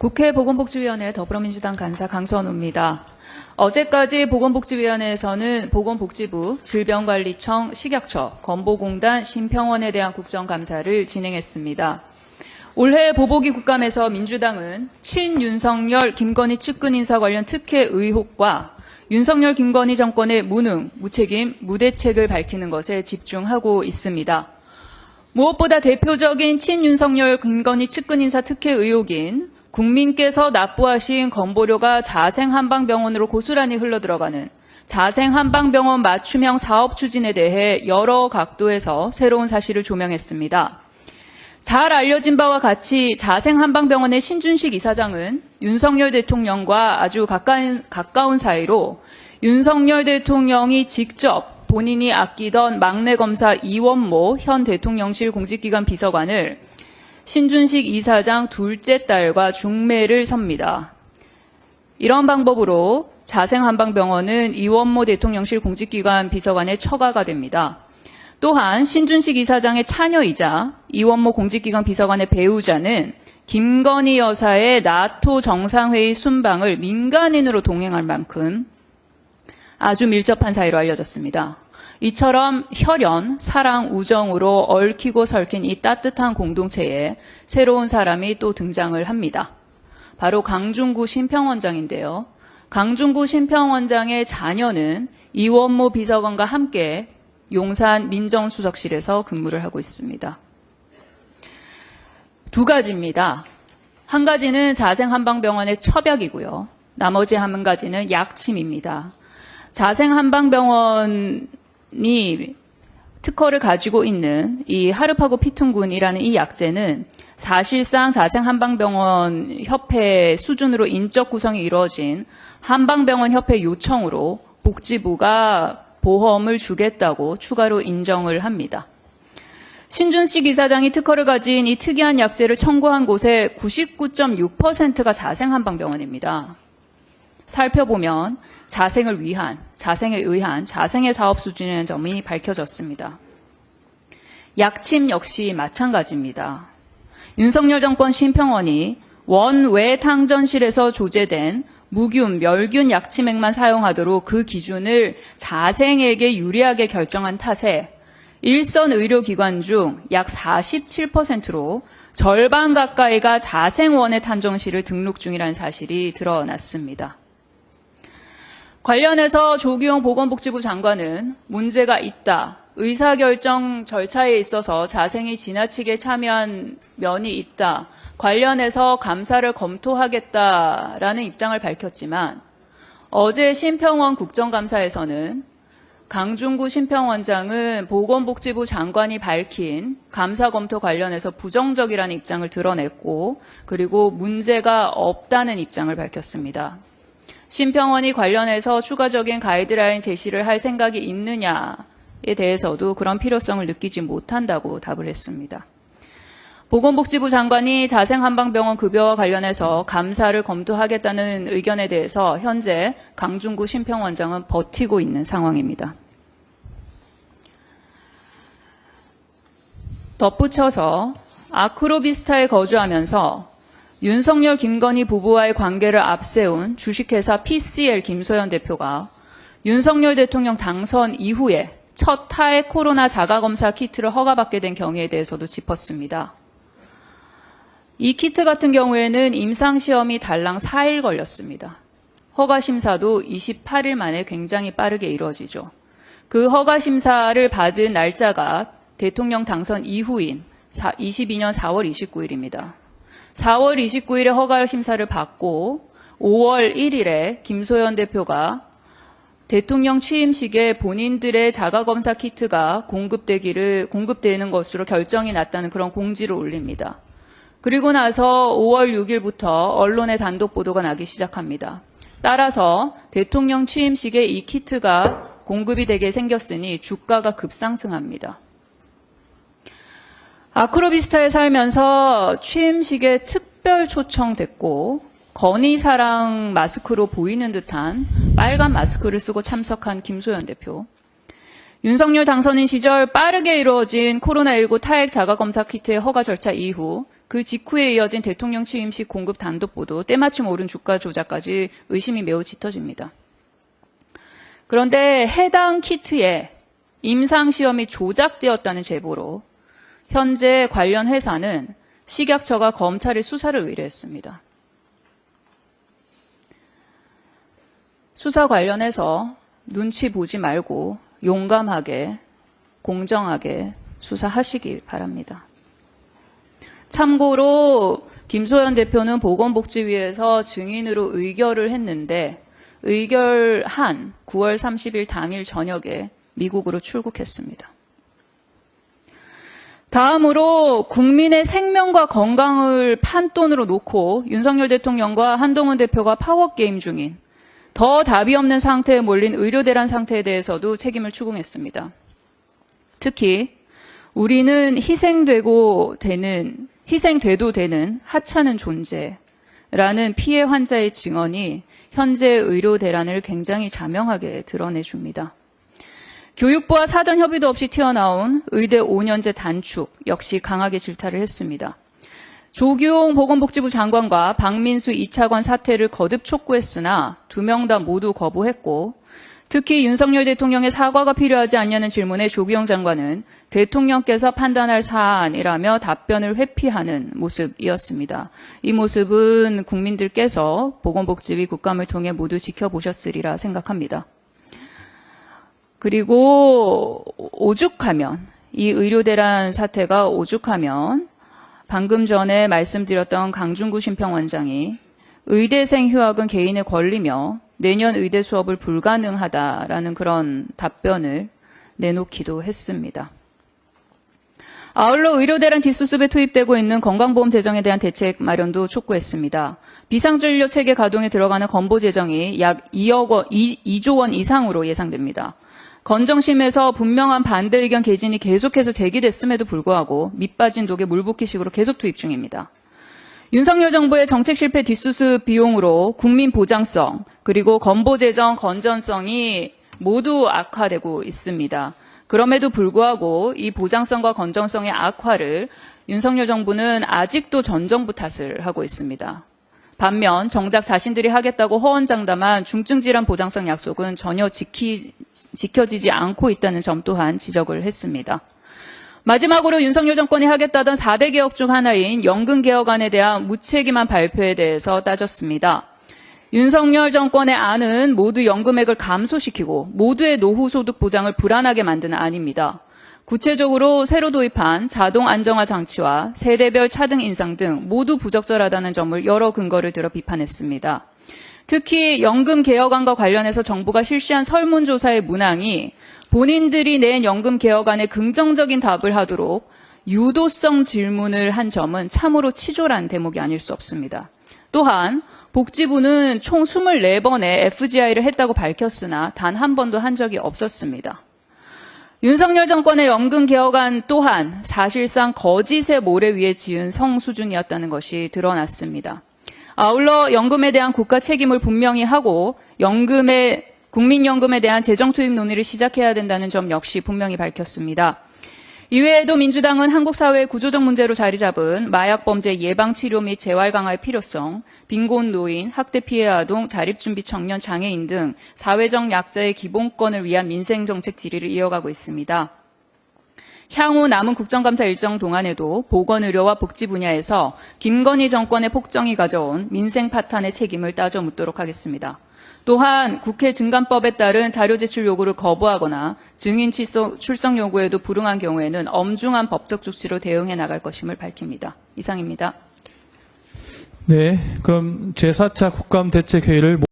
국회 보건복지위원회 더불어민주당 간사 강선우입니다. 어제까지 보건복지위원회에서는 보건복지부, 질병관리청, 식약처, 건보공단, 심평원에 대한 국정감사를 진행했습니다. 올해 보복위 국감에서 민주당은 친윤석열, 김건희 측근 인사 관련 특혜 의혹과 윤석열, 김건희 정권의 무능, 무책임, 무대책을 밝히는 것에 집중하고 있습니다. 무엇보다 대표적인 친윤석열, 김건희 측근 인사 특혜 의혹인 국민께서 납부하신 건보료가 자생한방병원으로 고스란히 흘러들어가는 자생한방병원 맞춤형 사업 추진에 대해 여러 각도에서 새로운 사실을 조명했습니다. 잘 알려진 바와 같이 자생한방병원의 신준식 이사장은 윤석열 대통령과 아주 가까운 사이로 윤석열 대통령이 직접 본인이 아끼던 막내 검사 이원모 현 대통령실 공직기관 비서관을 신준식 이사장 둘째 딸과 중매를 섭니다. 이런 방법으로 자생한방병원은 이원모 대통령실 공직기관 비서관의 처가가 됩니다. 또한 신준식 이사장의 차녀이자 이원모 공직기관 비서관의 배우자는 김건희 여사의 나토 정상회의 순방을 민간인으로 동행할 만큼 아주 밀접한 사이로 알려졌습니다. 이처럼 혈연, 사랑, 우정으로 얽히고 설킨 이 따뜻한 공동체에 새로운 사람이 또 등장을 합니다. 바로 강중구 심평원장인데요. 강중구 심평원장의 자녀는 이원모 비서관과 함께 용산 민정수석실에서 근무를 하고 있습니다. 두 가지입니다. 한 가지는 자생한방병원의 처벽이고요. 나머지 한 가지는 약침입니다. 자생한방병원이 특허를 가지고 있는 이 하르파고 피퉁군이라는 이 약제는 사실상 자생한방병원 협회 수준으로 인적 구성이 이루어진 한방병원 협회 요청으로 복지부가 보험을 주겠다고 추가로 인정을 합니다. 신준식 이사장이 특허를 가진 이 특이한 약제를 청구한 곳의 99.6%가 자생한방병원입니다. 살펴보면 자생에 의한 자생의 사업 수준이라는 점이 밝혀졌습니다. 약침 역시 마찬가지입니다. 윤석열 정권 심평원이 원외탕전실에서 조제된 무균, 멸균 약침액만 사용하도록 그 기준을 자생에게 유리하게 결정한 탓에 일선 의료기관 중 약 47%로 절반 가까이가 자생원외 탄정실을 등록 중이라는 사실이 드러났습니다. 관련해서 조규영 보건복지부 장관은 문제가 있다. 의사결정 절차에 있어서 자생이 지나치게 참여한 면이 있다. 관련해서 감사를 검토하겠다라는 입장을 밝혔지만 어제 심평원 국정감사에서는 강중구 심평원장은 보건복지부 장관이 밝힌 감사 검토 관련해서 부정적이라는 입장을 드러냈고 그리고 문제가 없다는 입장을 밝혔습니다. 심평원이 관련해서 추가적인 가이드라인 제시를 할 생각이 있느냐에 대해서도 그런 필요성을 느끼지 못한다고 답을 했습니다. 보건복지부 장관이 자생한방병원 급여와 관련해서 감사를 검토하겠다는 의견에 대해서 현재 강중구 심평원장은 버티고 있는 상황입니다. 덧붙여서 아크로비스타에 거주하면서 윤석열, 김건희 부부와의 관계를 앞세운 주식회사 PCL 김소연 대표가 윤석열 대통령 당선 이후에 첫 타액 코로나 자가검사 키트를 허가받게 된 경위에 대해서도 짚었습니다. 이 키트 같은 경우에는 임상시험이 달랑 4일 걸렸습니다. 허가심사도 28일 만에 굉장히 빠르게 이루어지죠. 그 허가심사를 받은 날짜가 대통령 당선 이후인 22년 4월 29일입니다. 4월 29일에 허가심사를 받고 5월 1일에 김소연 대표가 대통령 취임식에 본인들의 자가검사 키트가 공급되는 것으로 결정이 났다는 그런 공지를 올립니다. 그리고 나서 5월 6일부터 언론의 단독 보도가 나기 시작합니다. 따라서 대통령 취임식에 이 키트가 공급이 되게 생겼으니 주가가 급상승합니다. 아크로비스타에 살면서 취임식에 특별 초청됐고 건의사랑 마스크로 보이는 듯한 빨간 마스크를 쓰고 참석한 김소연 대표. 윤석열 당선인 시절 빠르게 이루어진 코로나19 타액 자가검사 키트의 허가 절차 이후 그 직후에 이어진 대통령 취임식 공급 단독보도, 때마침 오른 주가 조작까지 의심이 매우 짙어집니다. 그런데 해당 키트에 임상시험이 조작되었다는 제보로 현재 관련 회사는 식약처가 검찰에 수사를 의뢰했습니다. 수사 관련해서 눈치 보지 말고 용감하게 공정하게 수사하시기 바랍니다. 참고로 김소연 대표는 보건복지위에서 증인으로 의결을 했는데 의결한 9월 30일 당일 저녁에 미국으로 출국했습니다. 다음으로 국민의 생명과 건강을 판돈으로 놓고 윤석열 대통령과 한동훈 대표가 파워게임 중인 더 답이 없는 상태에 몰린 의료대란 상태에 대해서도 책임을 추궁했습니다. 특히 우리는 희생돼도 되는 하찮은 존재라는 피해 환자의 증언이 현재 의료 대란을 굉장히 자명하게 드러내줍니다. 교육부와 사전 협의도 없이 튀어나온 의대 5년제 단축 역시 강하게 질타를 했습니다. 조규홍 보건복지부 장관과 박민수 2차관 사퇴를 거듭 촉구했으나 2명 다 모두 거부했고, 특히 윤석열 대통령의 사과가 필요하지 않냐는 질문에 조규홍 장관은 대통령께서 판단할 사안이라며 답변을 회피하는 모습이었습니다. 이 모습은 국민들께서 보건복지위 국감을 통해 모두 지켜보셨으리라 생각합니다. 그리고 오죽하면, 이 의료대란 사태가 오죽하면 방금 전에 말씀드렸던 강준구 심평원장이 의대생 휴학은 개인의 권리며 내년 의대 수업을 불가능하다라는 그런 답변을 내놓기도 했습니다. 아울러 의료대란 뒷수습에 투입되고 있는 건강보험 재정에 대한 대책 마련도 촉구했습니다. 비상진료 체계 가동에 들어가는 건보 재정이 약 2조 원 이상으로 예상됩니다. 건정심에서 분명한 반대 의견 개진이 계속해서 제기됐음에도 불구하고 밑빠진 독에 물 붓기식으로 계속 투입 중입니다. 윤석열 정부의 정책 실패 뒷수습 비용으로 국민 보장성 그리고 건보 재정 건전성이 모두 악화되고 있습니다. 그럼에도 불구하고 이 보장성과 건전성의 악화를 윤석열 정부는 아직도 전 정부 탓을 하고 있습니다. 반면 정작 자신들이 하겠다고 허언장담한 중증질환 보장성 약속은 전혀 지켜지지 않고 있다는 점 또한 지적을 했습니다. 마지막으로 윤석열 정권이 하겠다던 4대 개혁 중 하나인 연금 개혁안에 대한 무책임한 발표에 대해서 따졌습니다. 윤석열 정권의 안은 모두 연금액을 감소시키고 모두의 노후 소득 보장을 불안하게 만드는 안입니다. 구체적으로 새로 도입한 자동 안정화 장치와 세대별 차등 인상 등 모두 부적절하다는 점을 여러 근거를 들어 비판했습니다. 특히 연금 개혁안과 관련해서 정부가 실시한 설문조사의 문항이 본인들이 낸 연금 개혁안에 긍정적인 답을 하도록 유도성 질문을 한 점은 참으로 치졸한 대목이 아닐 수 없습니다. 또한 복지부는 총 24번의 FGI를 했다고 밝혔으나 단 한 번도 한 적이 없었습니다. 윤석열 정권의 연금 개혁안 또한 사실상 거짓의 모래 위에 지은 성 수준이었다는 것이 드러났습니다. 아울러 연금에 대한 국가 책임을 분명히 하고 국민연금에 대한 재정 투입 논의를 시작해야 된다는 점 역시 분명히 밝혔습니다. 이외에도 민주당은 한국 사회의 구조적 문제로 자리 잡은 마약범죄 예방치료 및 재활 강화의 필요성, 빈곤 노인, 학대 피해 아동, 자립준비 청년, 장애인 등 사회적 약자의 기본권을 위한 민생정책 질의를 이어가고 있습니다. 향후 남은 국정감사 일정 동안에도 보건의료와 복지 분야에서 김건희 정권의 폭정이 가져온 민생 파탄의 책임을 따져 묻도록 하겠습니다. 또한 국회 증감법에 따른 자료 제출 요구를 거부하거나 증인 출석 요구에도 불응한 경우에는 엄중한 법적 조치로 대응해 나갈 것임을 밝힙니다. 이상입니다. 네, 그럼 제4차 국감대책회의를